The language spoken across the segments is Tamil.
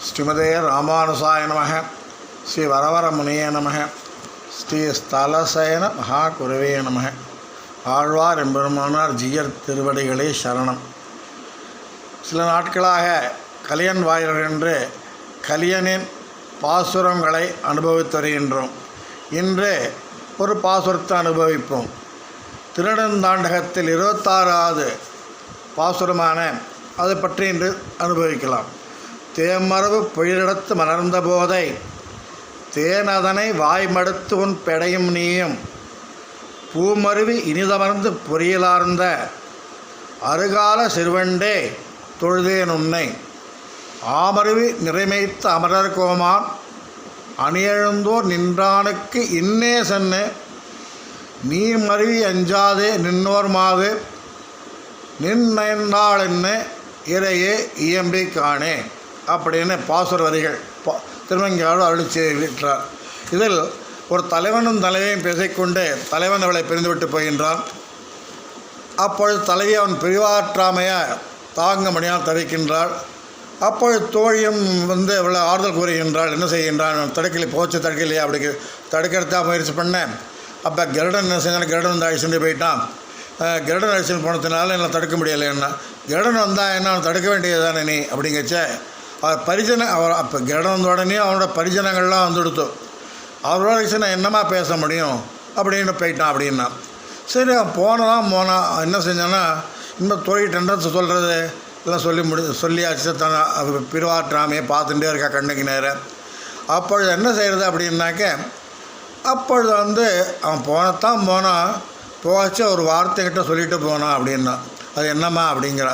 ஸ்ரீமதே ராமானுசாய நமக. ஸ்ரீ வரவரமுனியே நமக. ஸ்ரீ ஸ்தலசயன மகாகுருவே நமக. ஆழ்வார் எம்பெருமானார் ஜீயர் திருவடிகளே சரணம். சில நாட்களாக கலியன் வாயிலர் என்று கலியனின் பாசுரங்களை அனுபவித்து வருகின்றோம். இன்று ஒரு பாசுரத்தை அனுபவிப்போம். திருநெடுந்தாண்டகத்தில் 26வது பாசுரமான அதை பற்றி இன்று அனுபவிக்கலாம். தேமரவு பொழிலிடத்து மலர்ந்த போதை தேனதனை வாய்மடுத்து உன் பெடையும் நீயும் பூமருவி இனிதமர்ந்து பொறியிலார்ந்த அருகால சிறுவண்டே தொழுதேன் உன்னை ஆமருவி நிறைமைத்த அமரர் கோமான் அணியெழுந்தோர் நின்றானுக்கு இன்னே சென்னு நீ மருவி அஞ்சாதே நின்னோர் மாது நின்றாள் என்ன இறையே இயம்பி காணே அப்படின்னு பாசுர வரிகள் திருமங்கையாளர் அருளி செய்கிறார். இதில் ஒரு தலைவனும் தலைவியும் பேசிக்கொண்டு தலைவன் அவளை பிரிந்துவிட்டு போகின்றான். அப்பொழுது தலைவி அவன் பிரிவாற்றாமையை தாங்க முடியாமல் தவிக்கின்றாள். அப்பொழுது தோழியும் அவளை ஆறுதல் கூறுகின்றாள். என்ன செய்கின்றான்? தடுக்கலை போச்சு, தடுக்கலையா அப்படி தடுக்கிறதா முயற்சி பண்ணேன். அப்போ கருடன் என்ன செஞ்சாலும் கருடன் வந்து அழிச்சுட்டு போயிட்டான். கருடன் அழிச்சுட்டு போனதுனால என்ன தடுக்க முடியலை. என்ன கருடன் வந்தால் என்ன தடுக்க வேண்டியது தானே நீ அப்படிங்கச்ச அவர் பரிஜனம் அவர் அப்போ கருடன் வந்த உடனே அவனோட பரிஜனங்கள்லாம் வந்துடுத்தோம். அவரோட நான் என்னமா பேச முடியும் அப்படின்னு போயிட்டான் அப்படின்னா. சரி அவன் போனான். என்ன செஞ்சான்னா இன்னும் தொழில்கிட்ட சொல்கிறது எல்லாம் சொல்லியாச்சு. தன பிரிவாற்றாமையை பார்த்துட்டே இருக்கா கண்ணுக்கு நேரம். அப்பொழுது என்ன செய்கிறது அப்படின்னாக்க அப்பொழுது அவன் போனான். போச்சு ஒரு வார்த்தைக்கிட்ட சொல்லிட்டு போனான் அப்படின்னா அது என்னம்மா அப்படிங்கிற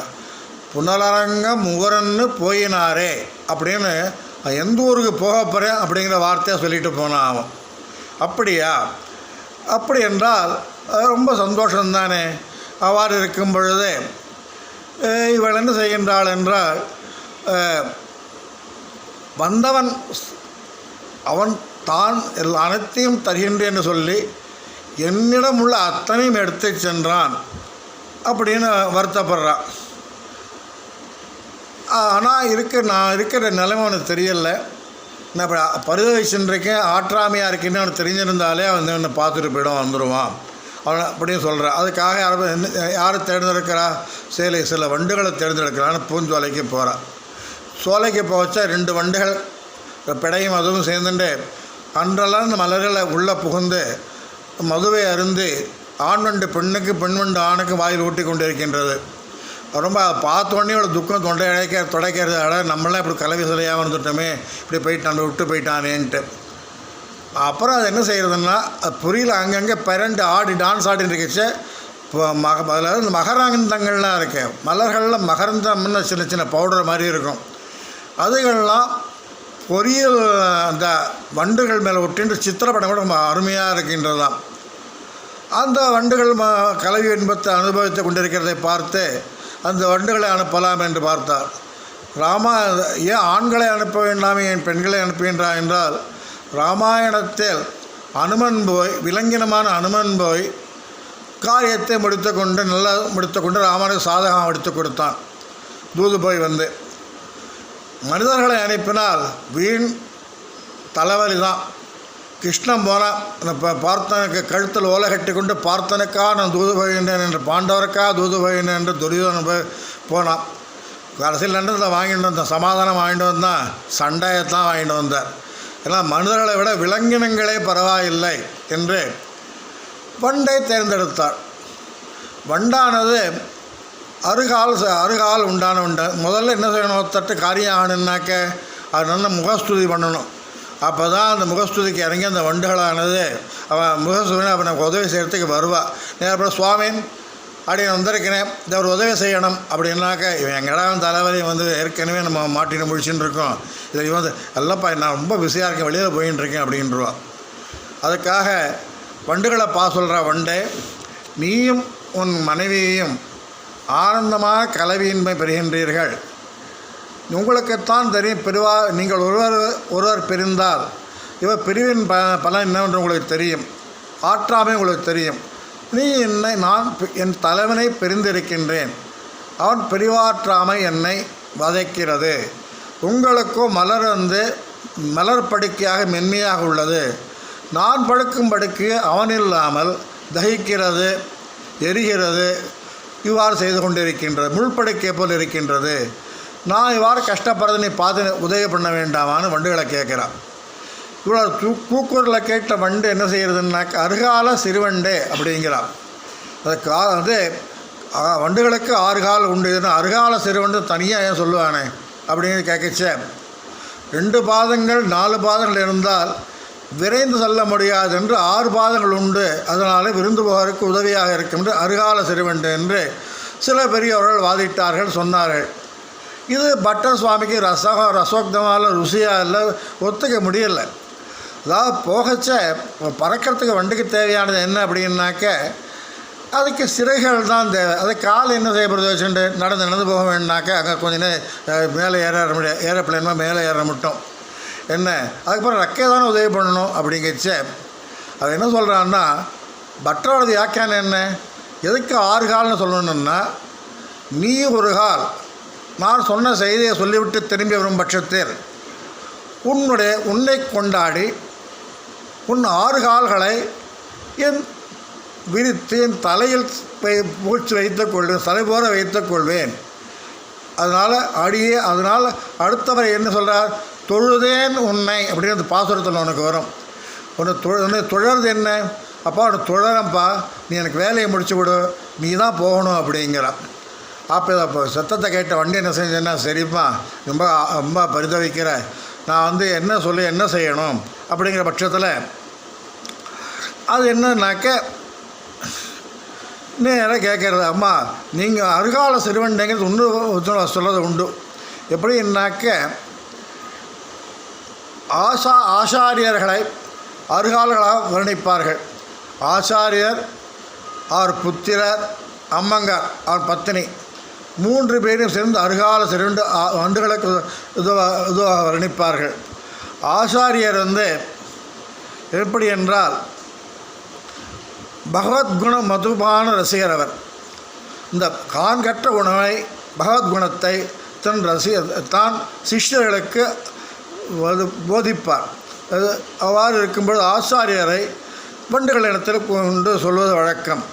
புனலரங்க முகரன்னு போயினாரே அப்படின்னு எந்த ஊருக்கு போக போகிறேன் அப்படிங்கிற வார்த்தையாக சொல்லிட்டு போனான் அவன். அப்படியா? அப்படி என்றால் ரொம்ப சந்தோஷம்தானே. அவ்வாறு இருக்கும் பொழுது இவள் என்ன செய்கின்றாள் என்றால் வந்தவன் அவன் தான் அனைத்தையும் தருகின்றேன் என்று சொல்லி என்னிடம் உள்ள அத்தனையும் எடுத்து சென்றான் அப்படின்னு வருத்தப்படுறான். ஆனால் நான் இருக்கிற நிலைமை அவனுக்கு தெரியலை. நான் இப்போ பரிதவிச்சுருக்கேன், ஆற்றாமையாக இருக்கேன்னு அவனுக்கு தெரிஞ்சிருந்தாலே அவன் என்னை பார்த்துட்டு போயிடும், வந்துடுவான் அவனை அப்படின்னு சொல்கிறான். அதுக்காக யாரை தேர்ந்தெடுக்கிறா? சில வண்டுகளை தேர்ந்தெடுக்கிறான்னு பூஞ்சோலைக்கு போகிறான். சோலைக்கு போச்சா 2 வண்டுகள் பிடையும் அதுவும் சேர்ந்துட்டு அன்றெல்லாம் இந்த மலர்களை உள்ளே புகுந்து மதுவை அருந்து ஆண் வண்டு பெண்ணுக்கு, பெண் வண்டு ஆணுக்கு வாயில் ஊட்டி கொண்டு இருக்கின்றது. ரொம்ப பார்த்தோடனே இவ்வளோ துக்கம் துடைக்கிறது. நம்மளாம் இப்படி கலவி சிலையாக வந்துட்டோமே, இப்படி போயிட்டான், விட்டு போயிட்டானேன்ட்டு. அப்புறம் அது என்ன செய்கிறதுன்னா அது புரியல. அங்கங்கே பிறண்டு டான்ஸ் ஆடின்னு இருந்துச்சு. இப்போ அதில் இந்த மகரந்தங்கள்லாம் இருக்கு. மலர்களில் மகரந்தம்னு சின்ன சின்ன பவுடர் மாதிரி இருக்கும். அதுகள்லாம் பொரியல் அந்த வண்டுகள் மேலே ஒட்டின்று சித்திரப்படம் கூட ரொம்ப அருமையாக இருக்கின்றதாம். அந்த வண்டுகள் கலவி இன்பத்தை அனுபவித்து கொண்டிருக்கிறதை பார்த்து அந்த வண்டுகளை அனுப்பலாம் என்று பார்த்தார். ஏன் ஆண்களை அனுப்ப வேண்டாமே, என் பெண்களை அனுப்புகின்றான் என்றால் ராமாயணத்தில் விலங்கினமான அனுமன் போய் காரியத்தை முடித்துக்கொண்டு ராமனுக்கு சாதகம் எடுத்து கொடுத்தான். தூது போய் மனிதர்களை அனுப்பினால் வீண் தலைவலி தான். கிருஷ்ணன் போனான். பார்த்தனுக்கு கழுத்தில் ஓலை கட்டி கொண்டு பார்த்தனுக்காக நான் தூது போகின்றேன் என்று, பாண்டவருக்காக தூது போகின்றேன் என்று துரியோதனன் போனான். கடைசியில் நண்டத்தில் வாங்கிட்டு வந்தான், சமாதானம் வாங்கிட்டு வந்தான், சண்டையத்தான் வாங்கிட்டு வந்தார். ஏன்னா மனிதர்களை விட விலங்கினங்களே பரவாயில்லை என்று வண்டை தேர்ந்தெடுத்தார். வண்டானது அருகால் உண்டான உண்டு. முதல்ல என்ன செய்யணும்? தட்டு காரியம் ஆகணுன்னாக்க அது நல்ல முகஸ்துதி பண்ணணும். அப்போ தான் அந்த முகஸ்துதிக்கு இறங்கி அந்த வண்டுகளானது அவன் முகஸ்துதி நமக்கு உதவி செய்கிறதுக்கு வருவாள். அப்புறம் சுவாமின் அப்படின்னு வந்திருக்கிறேன், இதை ஒரு உதவி செய்யணும் அப்படின்னாக்க இவன் எங்கடா தலைவலி ஏற்கனவே நம்ம மாட்டின்னு முடிச்சுன்னு இருக்கோம், இதை எல்லாப்பா நான் ரொம்ப பிஸியாக இருக்கேன், வெளியில் போயின்னு இருக்கேன் அப்படின்ட்டுருவான். அதுக்காக வண்டுகளை சொல்கிற வண்டே, நீயும் உன் மனைவியையும் ஆனந்தமாக கலவியின்மை பெறுகின்றீர்கள். உங்களுக்குத்தான் தெரியும் நீங்கள் ஒருவர் பிரிந்தால் இவர் பிரிவின் பலன் என்னவென்று உங்களுக்கு தெரியும், ஆற்றாமை உங்களுக்கு தெரியும். நான் என் தலைவனை பிரிந்திருக்கின்றேன், அவன் பிரிவாற்றாமை என்னை வதைக்கிறது. உங்களுக்கோ மலர் வந்து மலர் படுக்கையாக மென்மையாக உள்ளது. நான் படுக்கும் படுக்கை அவனில்லாமல் தகிக்கிறது, எரிகிறது, இவ்வாறு செய்து கொண்டிருக்கின்றது. முள்படுக்கை போல் இருக்கின்றது. நான் இவ்வாறு கஷ்டப்படுறது நீ பார்த்து உதவி பண்ண வேண்டாமான்னு வண்டுகளை கேட்குறான். இவ்வளோ கூக்குரலில் கேட்ட வண்டு என்ன செய்கிறதுனாக்க அருகால சிறுவண்டே அப்படிங்கிறான். அதுக்கு வந்து வண்டுகளுக்கு 6 கால் உண்டு. இதுன்னு அருகால சிறுவண்டு தனியாக ஏன் சொல்லுவானே அப்படின்னு கேட்கச்ச 2 பாதங்கள் 4 பாதங்கள் இருந்தால் விரைந்து செல்ல முடியாது என்று 6 பாதங்கள் உண்டு. அதனால் விருந்து போகிறதுக்கு உதவியாக இருக்கும் என்று அருகால சிறுவண்டு என்று சில பெரியவர்கள் வாதிட்டார்கள், சொன்னார்கள். இது பட்டர் சுவாமிக்கு ரசோக்தமாக ருசியாக இல்லை, ஒத்துக்க முடியலை. அதாவது போகச்ச பறக்கிறதுக்கு வண்டுக்கு தேவையானது என்ன அப்படின்னாக்க அதுக்கு சிறைகள் தான் தேவை. அதை கால் என்ன செய்யப்படுறது வச்சுட்டு நடந்து போக வேணுனாக்க அங்கே கொஞ்சம் மேலே ஏற முடியாது, ஏரோப்ளேன்மா மேலே ஏற மட்டும் என்ன, அதுக்கப்புறம் ரெக்கை தானே உதவி பண்ணணும் அப்படிங்கச்ச அது என்ன சொல்கிறான்னா பட்டரோட வியாக்கியானம் என்ன, எதுக்கு 6 கால்னு சொல்லணுன்னா நீ ஒரு கால் நான் சொன்ன செய்தியை சொல்லிவிட்டு திரும்பி வரும் பட்சத்தில் உன்னை கொண்டாடி உன் 6 கால்களை என் விரித்து என் தலையில் பூச்சி வைத்துக் கொள்வேன், தலை போல வைத்துக் கொள்வேன். அதனால் அடுத்தவரை என்ன சொல்கிறார், தொழுதேன் உன்னை அப்படின்னு அந்த பாசுரத்தில் உனக்கு வரும். உன்னை தொழறது என்ன, அப்பா உனக்கு தொழறப்பா, நீ எனக்கு வேலையை முடிச்சு விடு, நீ தான் போகணும் அப்படிங்கிறான். அப்போ சத்தத்தை கேட்ட வண்டி என்ன செஞ்சேன்னா, சரிப்பா ரொம்ப ரொம்ப பரிதவிக்கிற, நான் வந்து என்ன செய்யணும் அப்படிங்கிற பட்சத்தில் அது என்னன்னாக்க நேராக கேட்குறது, அம்மா நீங்கள் அருகால சிறுவண்டைங்கிறது ஒன்று சொல்கிறது உண்டு. எப்படின்னாக்க ஆசாரியர்களை அருகால்களாக வர்ணிப்பார்கள். ஆச்சாரியர், அவர் புத்திரர், அம்மங்கார், அவர் பத்தினி 3 பேரும் சேர்ந்து அருகால சிறுவண்டு வண்டுகளுக்கு இதுவாக வர்ணிப்பார்கள். ஆச்சாரியர் வந்து எப்படி என்றால் பகவத்குண மதுபான ரசிகர். அவர் இந்த காண்கற்ற உணவை பகவத்குணத்தை தான் சிஷ்யர்களுக்கு போதிப்பார். அது அவ்வாறு இருக்கும்போது ஆச்சாரியரை வண்டுகளிடத்தில் கொண்டு சொல்வது வழக்கம்.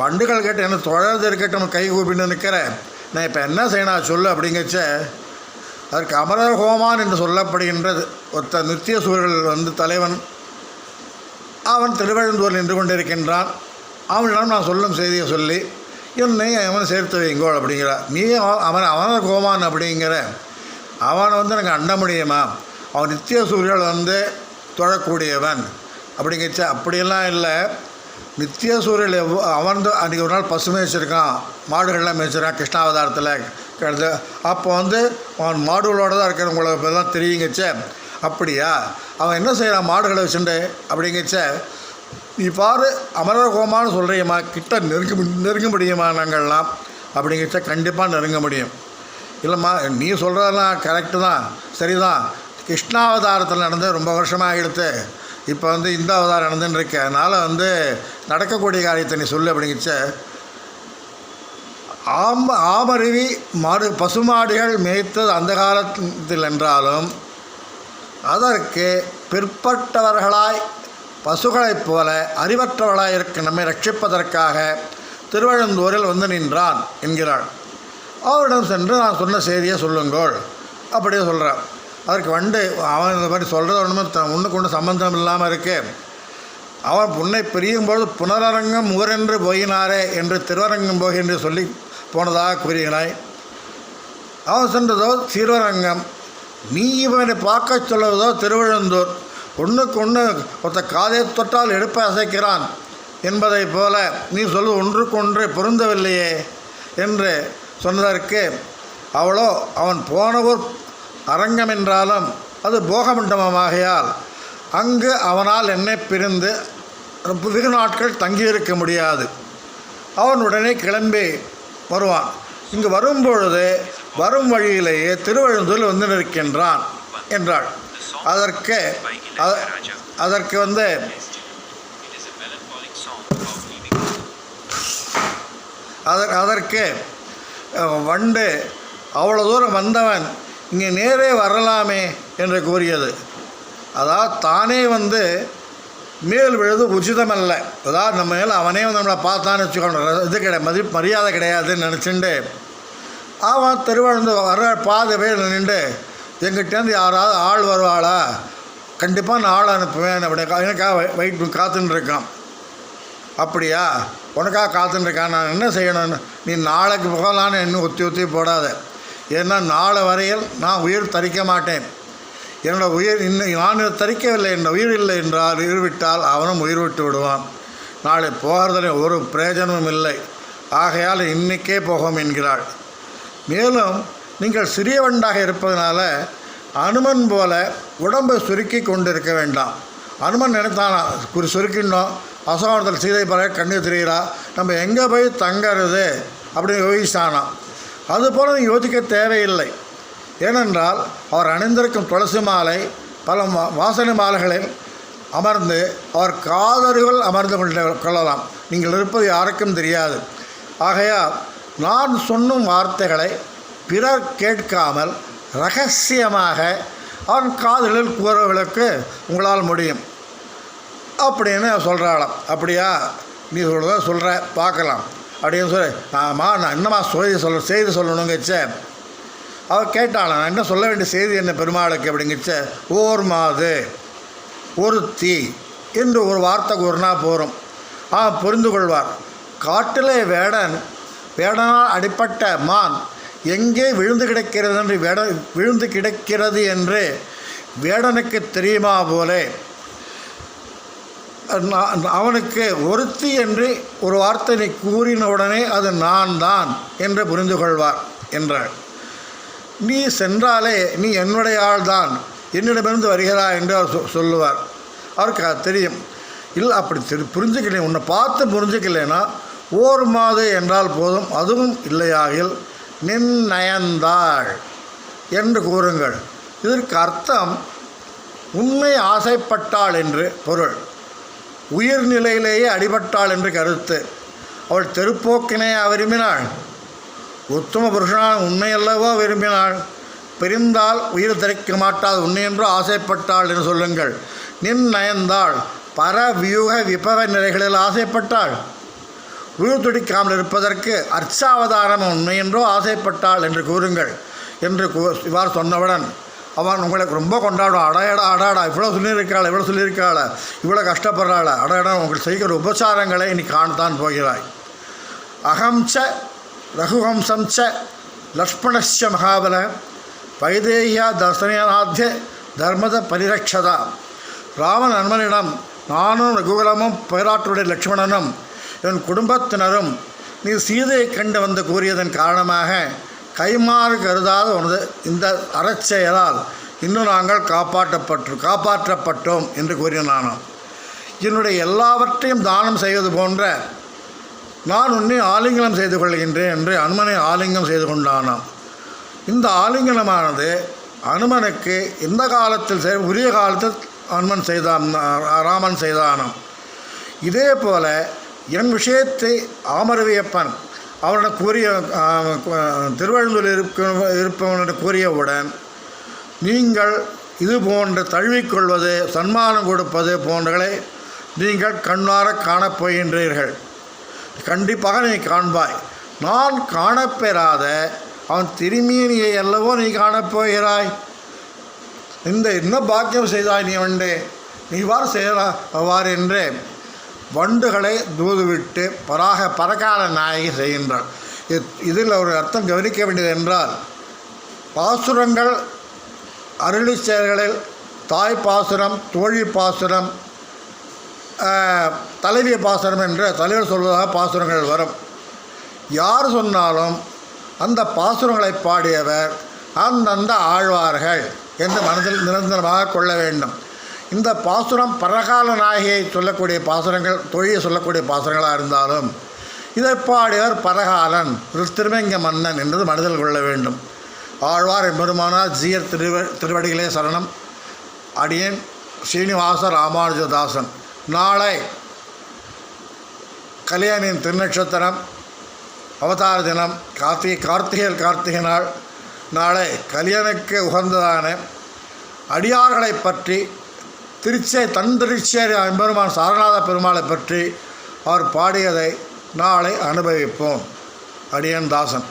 வண்டுகள் கேட்டு என்ன தொழறது இருக்கட்டும், கை கூப்பிட்டு நிற்கிறேன், நான் இப்போ என்ன செய்யணும் சொல்லு அப்படிங்கச்ச அதற்கு அமரர் ஹோமான் என்று சொல்லப்படுகின்றது. ஒருத்த நித்திய சூழல் வந்து தலைவன், அவன் திருவழுந்தூரில் நின்று கொண்டிருக்கின்றான். அவனிடம் நான் சொல்லும் செய்தியை சொல்லி என்னை அவனை சேர்த்து வைங்கோள் அப்படிங்கிறார். நீ அமரர் ஹோமான் அப்படிங்கிற அவனை வந்து எனக்கு அண்ட முடியுமா, அவன் நித்திய சூரியல் வந்து தொழக்கூடியவன் அப்படிங்கச்ச அப்படியெல்லாம் இல்லை. நித்திய சூரியல் அவன் அன்றைக்கி ஒரு நாள் பசு மேய்ச்சிருக்கான், மாடுகள்லாம் மேய்ச்சிருக்கான் கிருஷ்ணாவதாரத்தில் கிடந்து. அப்போ வந்து அவன் மாடுகளோடு தான் இருக்கிறவங்களுக்கு இப்போதான் தெரியுங்கச்ச. அப்படியா, அவன் என்ன செய்கிறான் மாடுகளை வச்சுட்டு அப்படிங்கச்ச, நீ பாரு அமரர் ஹோமான்னு சொல்கிறியம்மா, கிட்ட நெருங்க முடியுமா நாங்கள்லாம் அப்படிங்கச்ச, கண்டிப்பாக நெருங்க முடியும். இல்லைம்மா நீ சொல்கிறதெல்லாம் கரெக்டு தான், சரிதான், கிருஷ்ணாவதாரத்தில் நடந்து ரொம்ப வருஷமாக எடுத்து இப்போ வந்து இந்த அவதாரம் நடந்துன்னு இருக்கு, அதனால் வந்து நடக்கக்கூடிய காரியத்தை நீ சொல்லு அப்படிங்கச்ச, ஆமருவி பசுமாடுகள் மேய்த்தது அந்த காலத்தில் என்றாலும் அதற்கு பிற்பட்டவர்களாய் பசுகளைப் போல அறிவற்றவர்களாய் இருக்க நம்மை ரட்சிப்பதற்காக திருவழுந்தூரில் வந்து நின்றான் என்கிறாள். அவரிடம் சென்று நான் சொன்ன செய்தியை சொல்லுங்கள் அப்படியே சொல்கிறான். அதற்கு வண்டு அவன் இந்த மாதிரி சொல்கிறது ஒன்றுக்கு ஒன்று சம்பந்தம் இல்லாமல் இருக்கு. அவன் உன்னை பிரியும்பொழுது புனரரங்கம் ஊரென்று போயினாரே என்று திருவரங்கம் போகி என்று சொல்லி போனதாக கூறுகிறாய். அவன் சென்றதோ சீர்வரங்கம், நீ இவனை பார்க்க சொல்லுவதோ திருவழுந்தூர். ஒன்றுக்கு ஒன்று ஒருத்த காதை தொட்டால் எடுப்ப அசைக்கிறான் என்பதை போல நீ சொல்வது ஒன்றுக்கொன்று பொருந்தவில்லையே என்று சொன்னதற்கு அவளோ அவன் போனவூர் அரங்கம் என்றாலும் அது போகமண்டபமாகையால் அங்கு அவனால் என்னை பிரிந்து வெகு நாட்கள் தங்கியிருக்க முடியாது. அவன் உடனே கிளம்பி வருவான். இங்கு வரும்பொழுது வரும் வழியிலேயே திருவழுந்தூரில் வந்து நிற்கின்றான் என்றாள். அதற்கு வந்து அதற்கு வண்டு அவ்வளோ தூரம் வந்தவன் இங்கே நேரே வரலாமே என்று கூறியது. அதாவது தானே மேல் விழுது உச்சிதமல்ல. அதாவது நம்ம மேலே அவனே நம்மளை பார்த்தான்னு வச்சுக்கணும், இது மரியாதை கிடையாதுன்னு நினச்சிண்டு அவன் திருவழுந்து வர பாதை பேர் நின்று எங்கிட்டேருந்து யாராவது ஆள் வருவாளா, கண்டிப்பாக நான் ஆள் அனுப்புவேன் அப்படி எனக்காக காத்துன்னு இருக்கான். அப்படியா, உனக்காக காத்துன்னு இருக்கான், நான் என்ன செய்யணும்னு, நீ நாளைக்கு போகலான்னு இன்னும் ஒத்தி போடாத. ஏன்னா நாளை வரையில் நான் உயிர் தரிக்க மாட்டேன். என்னோடய உயிர் இன்னும் நான் தரிக்கவில்லை, என் உயிர் இல்லை என்றால் உயிர் விட்டால் அவனும் உயிர் விட்டு விடுவான். நாளை போகிறதில் ஒரு பிரயோஜனமும் இல்லை. ஆகையால் இன்றைக்கே போகும் என்கிறாள். மேலும் நீங்கள் சிறியவண்டாக இருப்பதனால அனுமன் போல உடம்பை சுருக்கி கொண்டு இருக்க வேண்டாம். அனுமன் நினைத்தானா சுருக்கினோம், அசோகத்தில் சீதை பற கண்ணீர் திரிகிறா, நம்ம எங்கே போய் தங்கிறது அப்படின்னு யோசிச்சானாம். அதுபோல் நீ யோசிக்க தேவையில்லை. ஏனென்றால் அவர் அணிந்திருக்கும் துளசி மாலை பல வாசனை மாலைகளில் அமர்ந்து அவர் காதருகள் அமர்ந்து கொள்ளலாம். நீங்கள் இருப்பது யாருக்கும் தெரியாது. ஆகையால் நான் சொன்னும் வார்த்தைகளை பிறர் கேட்காமல் இரகசியமாக அவன் காதலில் கூறுவதற்கு உங்களால் முடியும் அப்படின்னு சொல்கிறாளாம். அப்படியா, நீ சொல்கிற பார்க்கலாம் அப்படின்னு சொல்லி, ஆமாம் நான் என்னம்மா செய்தி சொல்லணுங்கச்ச. அவள் கேட்டாளாம், நான் என்ன சொல்ல வேண்டிய செய்தி என்ன பெருமாளுக்கு அப்படிங்கச்ச. ஓர் மாது ஒருத்தி என்று ஒரு வார்த்தை கூறினா போகும், புரிந்து கொள்வார். காட்டிலே வேடனால் அடிப்பட்ட மான் எங்கே விழுந்து கிடக்கிறது என்று வேடனுக்கு தெரியுமா போலே அவனுக்கு ஒருத்தி என்று ஒரு வார்த்தை நீ கூறின உடனே அது நான் தான் என்று புரிந்து கொள்வார் என்றாள். நீ சென்றாலே நீ என்னுடைய ஆள்தான், என்னிடமிருந்து வருகிறாய் என்று அவர் சொல்லுவார். அவருக்கு அது தெரியும். இல்லை அப்படி புரிஞ்சுக்கல, உன்னை பார்த்து புரிஞ்சுக்கலைன்னா ஓர் மாது என்றால் போதும். அதுவும் இல்லையாகில் நின்னயந்தாள் என்று கூறுங்கள். இதற்கு அர்த்தம் உண்மை ஆசைப்பட்டாள் என்று பொருள். உயிர்நிலையிலேயே அடிபட்டாள் என்று கருத்து. அவள் தெருப்போக்கினை விரும்பினாள். உத்தம புருஷனான உண்மையல்லவோ விரும்பினாள். பிரிந்தால் உயிர் தரிக்க மாட்டாள், உன்னை என்றோ ஆசைப்பட்டாள் என்று சொல்லுங்கள். நின்னயந்தாள் பரவியூக விபவ நிலைகளில் ஆசைப்பட்டாள். உயிர் துடிக்காமல் இருப்பதற்கு அர்ச்சாவதாரம் உண்மை என்றோ ஆசைப்பட்டாள் என்று கூறுங்கள் என்று இவ்வாறு சொன்னவுடன் அவன் உங்களுக்கு ரொம்ப கொண்டாடும். அடாடா இவ்வளோ சொல்லியிருக்காள், இவ்வளோ கஷ்டப்படுறாள், அடாடா உங்களுக்கு செய்கிற உபசாரங்களை நீ காணத்தான் போகிறாய். அகம்ச ரகுஹம்சம்ச லக்ஷ்மணஸ்ய மகாபல வைதேகியா தர்சனாத்திய தர்மத பரிரக்ஷதா. ராமன் அன்மனிடம் நானும் ரகுகுலமும் பேராற்றுடைய லக்ஷ்மணனும் என் குடும்பத்தினரும் நீ சீதையை கண்டு வந்து கூறியதன் காரணமாக கைமாறு கருதாத உனது இந்த அறச்செயலால் இன்னும் நாங்கள் காப்பாற்றப்பட்டோம் என்று கூறினானாம். என்னுடைய எல்லாவற்றையும் தானம் செய்வது போன்ற நான் உன்னை ஆலிங்கனம் செய்து கொள்கின்றேன் என்று அனுமனை ஆலிங்கம் செய்து கொண்டானாம். இந்த ஆலிங்கனமானது அனுமனுக்கு இந்த காலத்தில் உரிய காலத்தில் ராமன் செய்தானாம். இதே போல என் விஷயத்தை ஆமரவியப்பன் அவரிடம் கூறிய திருவழுந்தூர் இருப்பவனிடம் கூறியவுடன் நீங்கள் இது போன்று தழுவிக்கொள்வது சன்மானம் கொடுப்பது போன்றகளை நீங்கள் கண்ணார காணப்போகின்றீர்கள். கண்டிப்பாக நீ காண்பாய். நான் காணப்பெறாத அவன் திருமீனியை அல்லவோ நீ காணப்போகிறாய். என்ன பாக்கியம் செய்தாய் நீ நீ இவ்வாறு செய்யலாம் அவ்வாறு என்று வண்டுகளை தூதுவிட்டு பரகால நாயகி செய்கின்றாள். இதில் ஒரு அர்த்தம் கவனிக்க வேண்டியது என்றால், பாசுரங்கள் அருளி செயல்களில் தாய் பாசுரம், தோழி பாசுரம், தலைவி பாசுரம் என்று தலைவர் சொல்வதாக பாசுரங்கள் வரும். யார் சொன்னாலும் அந்த பாசுரங்களை பாடியவர் அந்தந்த ஆழ்வார்கள் என்று மனதில் நிரந்தரமாக கொள்ள வேண்டும். இந்த பாசுரம் பரகால நாயகியை சொல்லக்கூடிய பாசுரங்கள், தொழியை சொல்லக்கூடிய பாசுரங்களாக இருந்தாலும் இதை பாடியவர் பரகாலன் திருமங்க மன்னன் என்பது மனதில் கொள்ள வேண்டும். ஆழ்வார் எம்பெருமானார் ஜீயர் திருவடிகளே சரணம். அடியேன் ஸ்ரீனிவாச ராமானுஜதாசன். நாளை கல்யாணியின் திருநட்சத்திரம், அவதார தினம், கார்த்திகை நாள். நாளை கலியனுக்கு உகந்ததான அடியார்களை பற்றி திருச்சேரி எம்பெருமான் சாரநாத பெருமாளை பற்றி அவர் பாடியதை நாளை அனுபவிப்போம். அடியன் தாசன்.